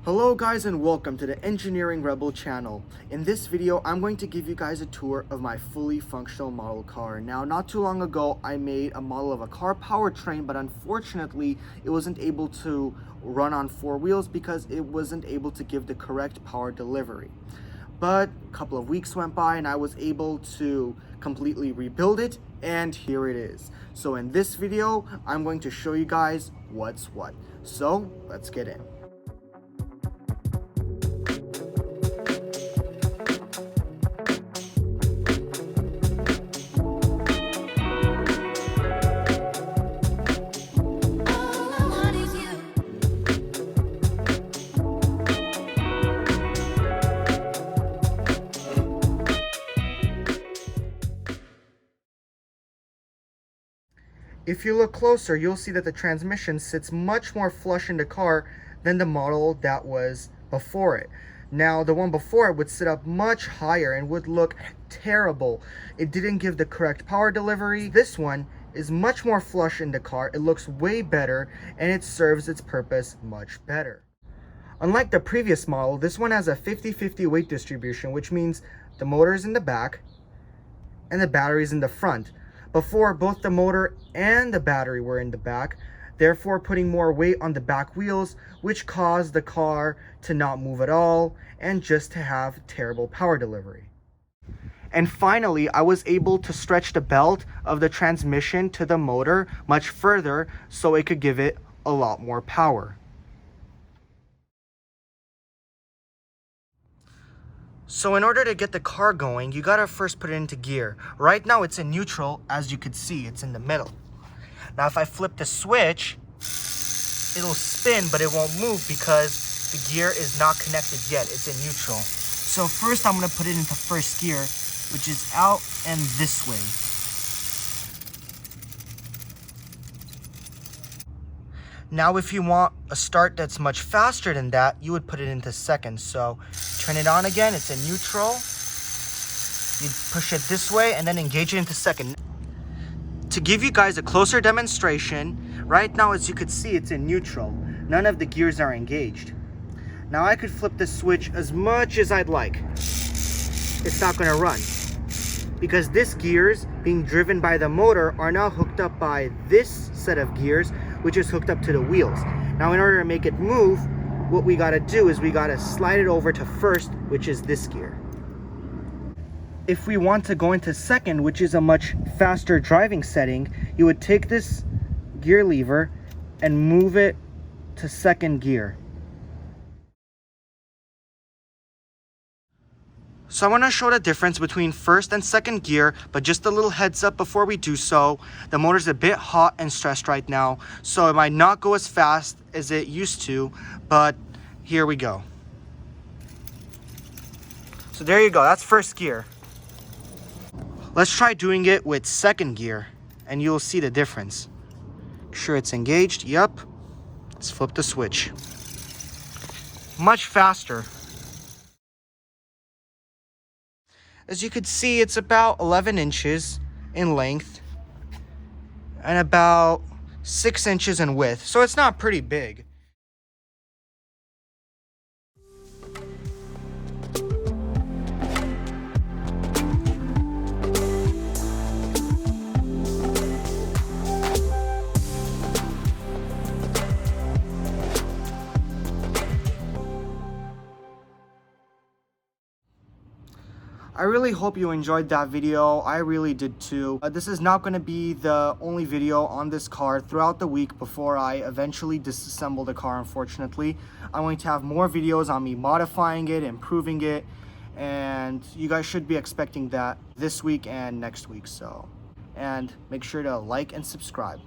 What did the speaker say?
Hello guys and welcome to the Engineering Rebel channel. In this video, I'm going to give you guys a tour of my fully functional model car. Now, not too long ago, I made a model of a car powertrain, but unfortunately, it wasn't able to run on four wheels because it wasn't able to give the correct power delivery. But a couple of weeks went by and I was able to completely rebuild it, and here it is. So in this video, I'm going to show you guys what's what. So let's get in. If you look closer, you'll see that the transmission sits much more flush in the car than the model that was before it. Now, the one before it would sit up much higher and would look terrible. It didn't give the correct power delivery. This one is much more flush in the car. It looks way better and it serves its purpose much better. Unlike the previous model, this one has a 50-50 weight distribution, which means the motor is in the back and the battery is in the front. Before, both the motor and the battery were in the back, therefore putting more weight on the back wheels, which caused the car to not move at all and just to have terrible power delivery. And finally, I was able to stretch the belt of the transmission to the motor much further so it could give it a lot more power. So in order to get the car going, you gotta first put it into gear. Right now it's in neutral, as you could see, it's in the middle. Now if I flip the switch, it'll spin, but it won't move because the gear is not connected yet, it's in neutral. So first I'm gonna put it into first gear, which is out and this way. Now if you want a start that's much faster than that, you would put it into second. So turn it on again, it's in neutral. You push it this way and then engage it into second. To give you guys a closer demonstration, right now as you could see, it's in neutral. None of the gears are engaged. Now I could flip the switch as much as I'd like. It's not gonna run because this gears being driven by the motor are now hooked up by this set of gears, which is hooked up to the wheels. Now in order to make it move, what we gotta do is we gotta slide it over to first, which is this gear. If we want to go into second, which is a much faster driving setting, you would take this gear lever and move it to second gear. So I want to show the difference between first and second gear, but just a little heads up before we do so. The motor's a bit hot and stressed right now, so it might not go as fast as it used to, but here we go. So there you go, that's first gear. Let's try doing it with second gear, and you'll see the difference. Make sure it's engaged, yep. Let's flip the switch. Much faster. As you could see, it's about 11 inches in length and about 6 inches in width, so it's not pretty big. I really hope you enjoyed that video. I really did too. This is not going to be the only video on this car throughout the week before I eventually disassemble the car, unfortunately. I'm going to have more videos on me modifying it, improving it, and you guys should be expecting that this week and next week. And make sure to like and subscribe.